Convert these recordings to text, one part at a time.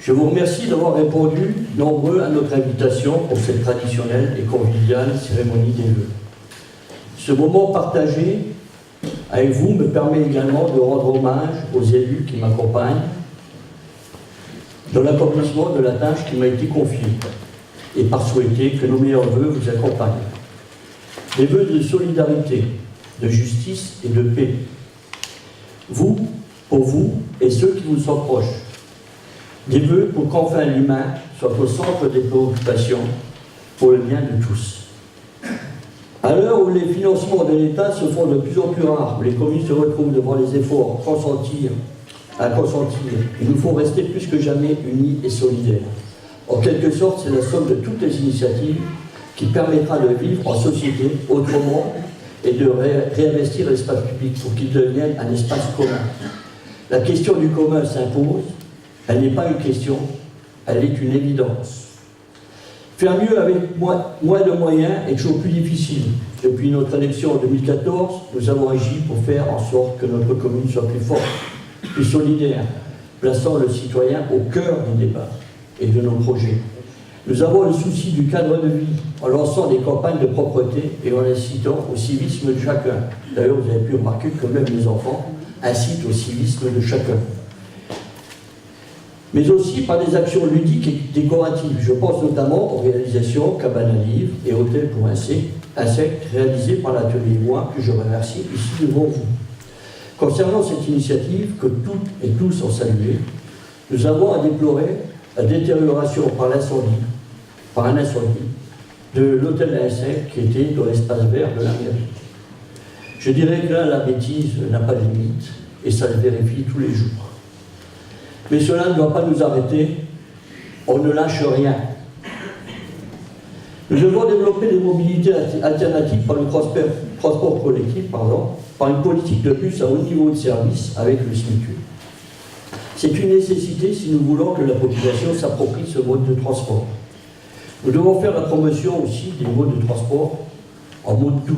Je vous remercie d'avoir répondu nombreux à notre invitation pour cette traditionnelle et conviviale cérémonie des vœux. Ce moment partagé avec vous me permet également de rendre hommage aux élus qui m'accompagnent dans l'accomplissement de la tâche qui m'a été confiée et par souhaiter que nos meilleurs vœux vous accompagnent. Des vœux de solidarité, de justice et de paix. Vous, pour vous et ceux qui vous sont proches. Des vœux pour qu'enfin l'humain soit au centre des préoccupations pour le bien de tous. À l'heure où les financements de l'État se font de plus en plus rares, où les communes se retrouvent devant les efforts à consentir, il nous faut rester plus que jamais unis et solidaires. En quelque sorte, c'est la somme de toutes les initiatives qui permettra de vivre en société autrement et de réinvestir l'espace public pour qu'il devienne un espace commun. La question du commun s'impose, elle n'est pas une question, elle est une évidence. Faire mieux avec moins de moyens est toujours plus difficile. Depuis notre élection en 2014, nous avons agi pour faire en sorte que notre commune soit plus forte, plus solidaire, plaçant le citoyen au cœur des débats et de nos projets. Nous avons le souci du cadre de vie en lançant des campagnes de propreté et en incitant au civisme de chacun. D'ailleurs, vous avez pu remarquer que même les enfants incitent au civisme de chacun. Mais aussi par des actions ludiques et décoratives. Je pense notamment aux réalisations cabanes à livres et hôtels pour insectes réalisés par l'atelier Moi, que je remercie ici devant vous. Concernant cette initiative, que toutes et tous ont salué, nous avons à déplorer la détérioration par un incendie, de l'hôtel à insectes qui était dans l'espace vert de la mairie. Je dirais que là, la bêtise n'a pas de limite, et ça se vérifie tous les jours. Mais cela ne doit pas nous arrêter, on ne lâche rien. Nous devons développer des mobilités alternatives par le transport collectif, par une politique de bus à haut niveau de service avec le SMICU. C'est une nécessité si nous voulons que la population s'approprie ce mode de transport. Nous devons faire la promotion aussi des modes de transport en mode doux.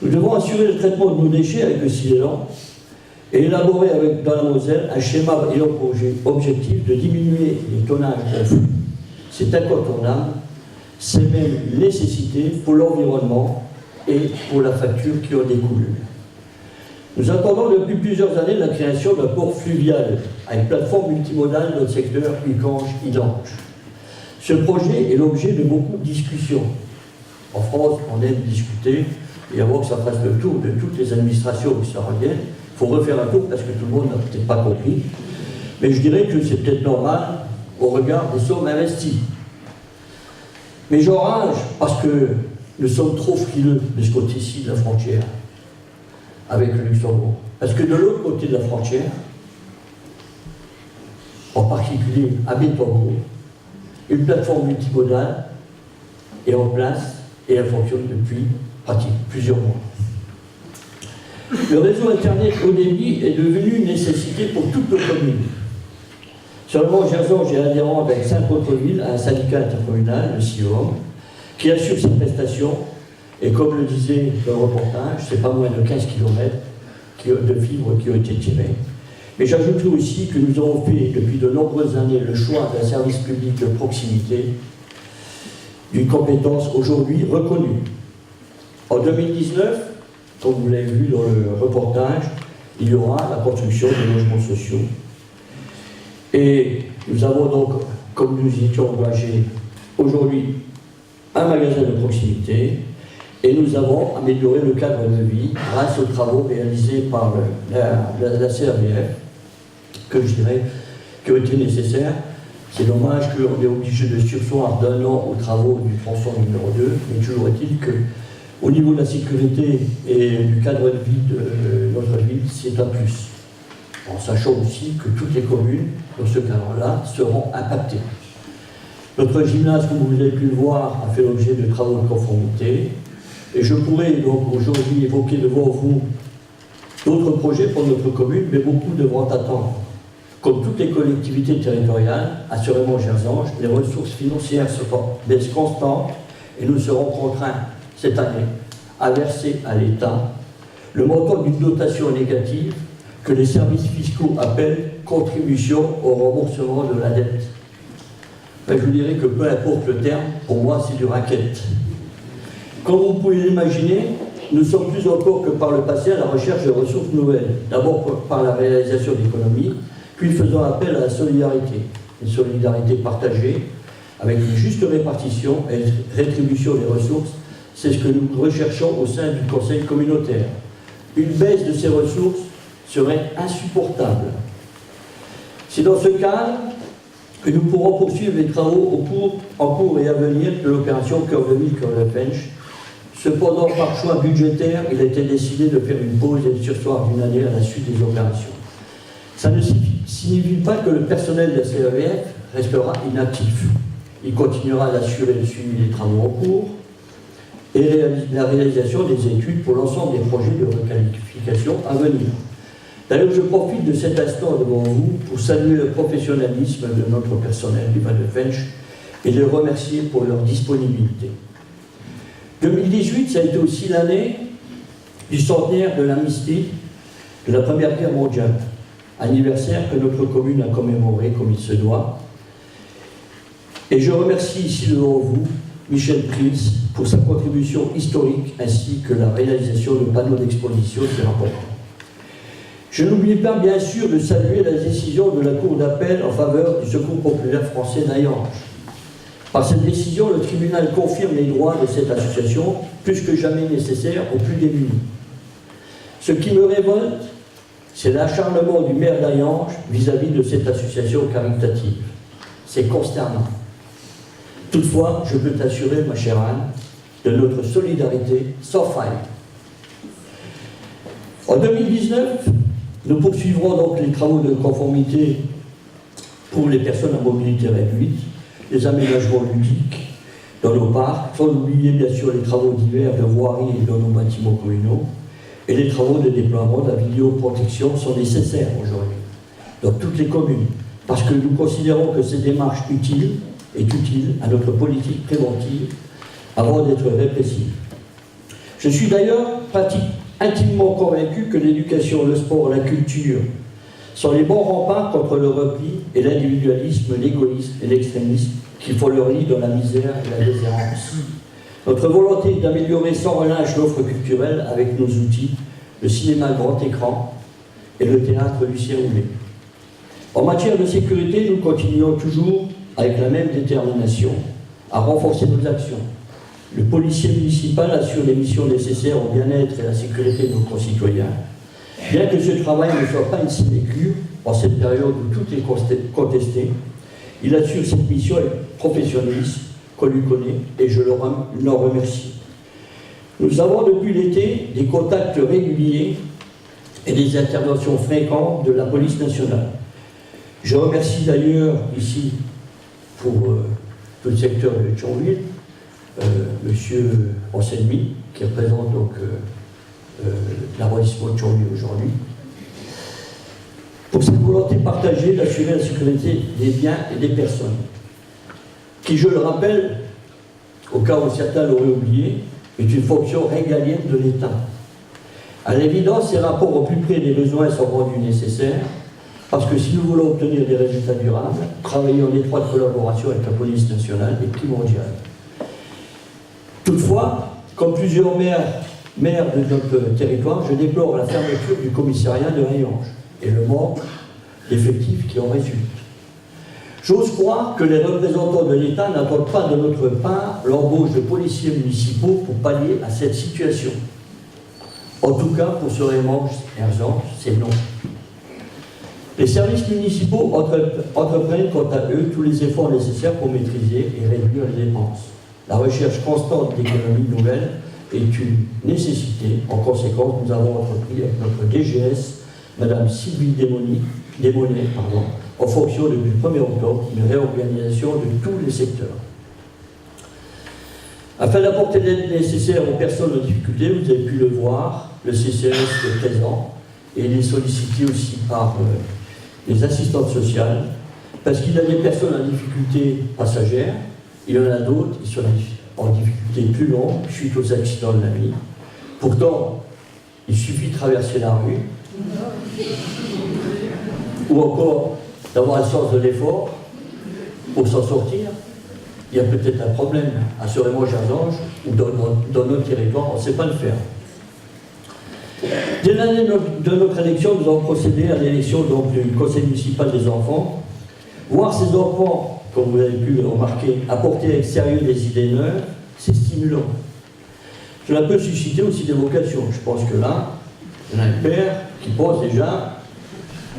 Nous devons assurer le traitement de nos déchets avec le Cylèlan et élaborer dans la Moselle un schéma ayant pour objectif de diminuer les tonnages en flux. C'est incontournable, c'est même une nécessité pour l'environnement et pour la facture qui en découle. Nous attendons depuis plusieurs années la création d'un port fluvial à une plateforme multimodale dans le secteur Ucange-Idange. Ce projet est l'objet de beaucoup de discussions. En France, on aime discuter et avant que ça fasse le tour de toutes les administrations qui se reviennent. Il faut refaire un tour parce que tout le monde n'a peut-être pas compris. Mais je dirais que c'est peut-être normal au regard des sommes investies. Mais j'enrage parce que nous sommes trop frileux de ce côté-ci de la frontière avec le Luxembourg. Parce que de l'autre côté de la frontière, en particulier à Bétonbourg, une plateforme multimodale est en place et elle fonctionne depuis pratiquement plusieurs mois. Le réseau Internet haut débit est devenu une nécessité pour toutes nos communes. Seulement, Gerzange est adhérent avec 5 autres villes à un syndicat intercommunal, le CIOM, qui assure ces prestations. Et comme le disait le reportage, c'est pas moins de 15 km de fibres qui ont été tirées. Mais j'ajouterai aussi que nous avons fait depuis de nombreuses années le choix d'un service public de proximité, d'une compétence aujourd'hui reconnue. En 2019, comme vous l'avez vu dans le reportage, il y aura la construction de logements sociaux. Et nous avons donc, comme nous y étions engagés aujourd'hui, un magasin de proximité et nous avons amélioré le cadre de vie grâce aux travaux réalisés par la CRVF, que je dirais qui ont été nécessaires. C'est dommage qu'on est obligé de surseoir d'un an aux travaux du tronçon numéro 2, mais toujours est-il que au niveau de la sécurité et du cadre de vie de notre ville, c'est un plus. En sachant aussi que toutes les communes, dans ce cadre-là, seront impactées. Notre gymnase, comme vous avez pu le voir, a fait l'objet de travaux de conformité. Et je pourrais donc aujourd'hui évoquer devant vous d'autres projets pour notre commune, mais beaucoup devront attendre. Comme toutes les collectivités territoriales, assurément Gerzange, les ressources financières baissent constantes et nous serons contraints cette année à verser à l'État le montant d'une dotation négative que les services fiscaux appellent contribution au remboursement de la dette. Ben, je vous dirais que peu importe le terme, pour moi c'est du racket. Comme vous pouvez l'imaginer, nous sommes plus encore que par le passé à la recherche de ressources nouvelles, d'abord par la réalisation d'économies, puis faisant appel à la solidarité, une solidarité partagée, avec une juste répartition et rétribution des ressources. C'est ce que nous recherchons au sein du Conseil communautaire. Une baisse de ces ressources serait insupportable. C'est dans ce cadre que nous pourrons poursuivre les travaux en cours et à venir de l'opération Cœur de Ville, Cœur de Fench. Cependant, par choix budgétaire, il a été décidé de faire une pause et de sursoir d'une année à la suite des opérations. Ça ne signifie pas que le personnel de la CEVF restera inactif. Il continuera d'assurer le suivi des travaux en cours et la réalisation des études pour l'ensemble des projets de requalification à venir. D'ailleurs, je profite de cet instant devant vous pour saluer le professionnalisme de notre personnel du Val de Fench et les remercier pour leur disponibilité. 2018, ça a été aussi l'année du centenaire de l'amnistie de la Première Guerre mondiale, anniversaire que notre commune a commémoré comme il se doit. Et je remercie ici devant vous Michel Pries pour sa contribution historique ainsi que la réalisation de panneaux d'exposition sur important. Je n'oublie pas bien sûr de saluer la décision de la Cour d'appel en faveur du Secours populaire français d'Ayange. Par cette décision, le tribunal confirme les droits de cette association, plus que jamais nécessaires aux plus démunis. Ce qui me révolte, c'est l'acharnement du maire d'Ayange vis-à-vis de cette association caritative. C'est consternant. Toutefois, je peux t'assurer, ma chère Anne, de notre solidarité sans faille. En 2019, nous poursuivrons donc les travaux de conformité pour les personnes à mobilité réduite, les aménagements ludiques dans nos parcs, sans oublier bien sûr les travaux divers de voirie dans nos bâtiments communaux, et les travaux de déploiement de la vidéoprotection sont nécessaires aujourd'hui, dans toutes les communes, parce que nous considérons que ces démarches est utile à notre politique préventive avant d'être répressive. Je suis d'ailleurs intimement convaincu que l'éducation, le sport, la culture sont les bons remparts contre le repli et l'individualisme, l'égoïsme et l'extrémisme qui font leur lit dans la misère et la déshérence. Notre volonté d'améliorer sans relâche l'offre culturelle avec nos outils, le cinéma grand écran et le théâtre Lucien Roulet. En matière de sécurité, nous continuons toujours avec la même détermination à renforcer nos actions. Le policier municipal assure les missions nécessaires au bien-être et à la sécurité de nos concitoyens. Bien que ce travail ne soit pas une sinécure, en cette période où tout est contesté, il assure cette mission avec professionnalisme qu'on lui connaît et je l'en remercie. Nous avons depuis l'été des contacts réguliers et des interventions fréquentes de la police nationale. Je remercie d'ailleurs ici pour tout le secteur de Thionville, monsieur Anselmi, qui représente donc l'arrondissement de Thionville aujourd'hui, pour cette volonté partagée d'assurer la sécurité des biens et des personnes, qui, je le rappelle, au cas où certains l'auraient oublié, est une fonction régalienne de l'État. À l'évidence, ces rapports au plus près des besoins sont rendus nécessaires, parce que si nous voulons obtenir des résultats durables, travailler en étroite collaboration avec la police nationale est primordial. Toutefois, comme plusieurs maires de notre territoire, je déplore la fermeture du commissariat de Ayange et le manque d'effectifs qui en résulte. J'ose croire que les représentants de l'État n'attendent pas de notre part l'embauche de policiers municipaux pour pallier à cette situation. En tout cas, pour ce Remanche-Erzange, c'est non. Les services municipaux entreprennent quant à eux tous les efforts nécessaires pour maîtriser et réduire les dépenses. La recherche constante d'économies nouvelles est une nécessité. En conséquence, nous avons entrepris avec notre DGS, Madame Sylvie Desmonnets, en fonction depuis le 1er octobre, une réorganisation de tous les secteurs. Afin d'apporter l'aide nécessaire aux personnes en difficulté, vous avez pu le voir, le CCS est présent et il est sollicité aussi par les assistantes sociales, parce qu'il y a des personnes en difficulté passagère, il y en a d'autres qui sont en difficulté plus longue suite aux accidents de la nuit. Pourtant, il suffit de traverser la rue ou encore d'avoir le sens de l'effort pour s'en sortir. Il y a peut-être un problème à Sorel-Mont-Jarsange ou dans notre territoire, on ne sait pas le faire. Dès l'année de notre élection, nous avons procédé à l'élection du conseil municipal des enfants. Voir ces enfants, comme vous avez pu le remarquer, apporter avec sérieux des idées neuves, c'est stimulant. Cela peut susciter aussi des vocations. Je pense que là, il y en a un père qui pense déjà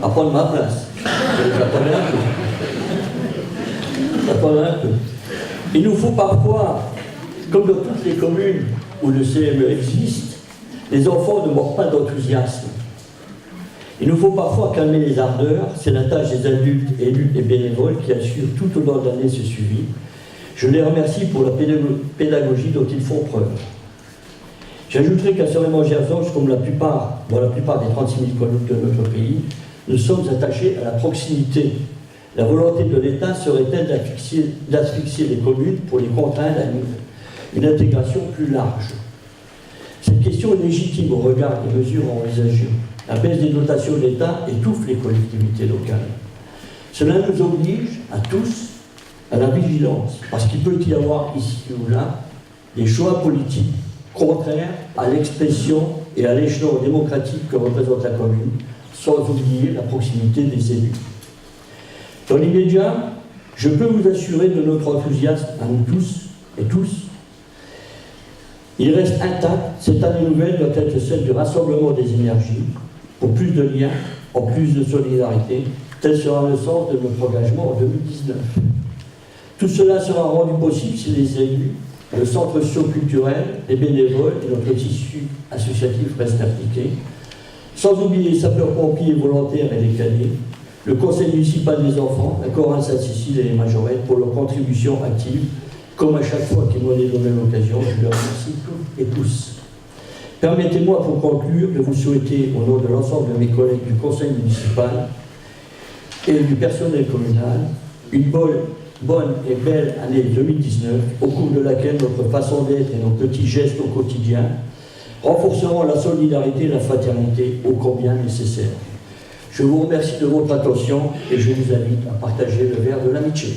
à prendre ma place. J'attendais un peu. Il nous faut parfois, comme dans toutes les communes où le CME existe, les enfants ne manquent pas d'enthousiasme. Il nous faut parfois calmer les ardeurs. C'est la tâche des adultes, élus et bénévoles qui assurent tout au long de l'année ce suivi. Je les remercie pour la pédagogie dont ils font preuve. J'ajouterai qu'à Sorel-Mont-Jarsange, comme dans la plupart des 36 000 communes de notre pays, nous sommes attachés à la proximité. La volonté de l'État serait-elle d'asphyxier les communes pour les contraindre à une intégration plus large? Cette question est légitime au regard des mesures envisagées. La baisse des dotations de l'État étouffe les collectivités locales. Cela nous oblige à tous à la vigilance, parce qu'il peut y avoir ici ou là des choix politiques contraires à l'expression et à l'échelon démocratique que représente la commune, sans oublier la proximité des élus. Dans l'immédiat, je peux vous assurer de notre enthousiasme à nous tous et tous. Il reste intact. Cette année nouvelle doit être celle du rassemblement des énergies, pour plus de liens, en plus de solidarité. Tel sera le sens de notre engagement en 2019. Tout cela sera rendu possible si les élus, le centre socio-culturel, les bénévoles et notre tissu associatif restent impliqués. Sans oublier les sapeurs-pompiers volontaires et les cadets, le conseil municipal des enfants, la chorale Sainte-Cécile et les majorettes pour leur contribution active. Comme à chaque fois qu'ils m'ont donné l'occasion, je leur remercie toutes et tous. Permettez-moi pour conclure de vous souhaiter, au nom de l'ensemble de mes collègues du conseil municipal et du personnel communal, une bonne et belle année 2019, au cours de laquelle notre façon d'être et nos petits gestes au quotidien renforceront la solidarité et la fraternité ô combien nécessaires. Je vous remercie de votre attention et je vous invite à partager le verre de l'amitié.